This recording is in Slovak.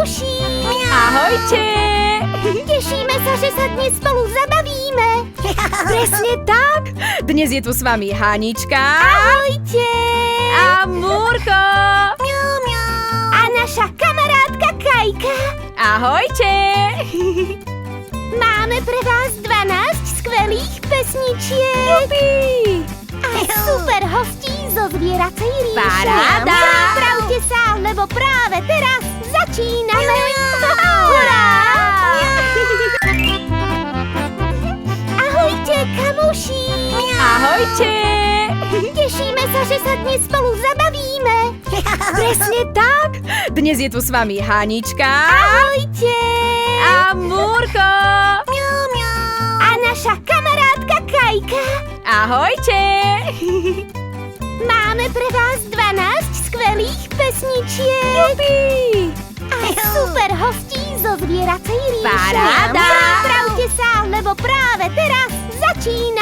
kamoši! Ahojte! Tešíme sa, že sa dnes spolu zabavíme. Presne tak! Dnes je tu s vami Hanička Ahojte! a Múrko! A naša kamarátka Kajka. Ahojte! Máme pre vás 12 skvelých pesničiek. Jupi! A super hostí zo zvieracej ríše. Paráda! Pripravte sa, lebo práve teraz začíname. Hurá! Ahojte, kamoši! Ahojte! Tešíme sa, že sa dnes spolu zabavíme. Presne tak! Dnes je tu s vami Hanička Ahojte! a Múrko! A naša kamarátka Kajka. Ahojte! Máme pre vás 12 skvelých pesničiek. Jupi! A super hostí zo zvieracej ríše. Paráda! Pripravte sa, lebo práve teraz začíname.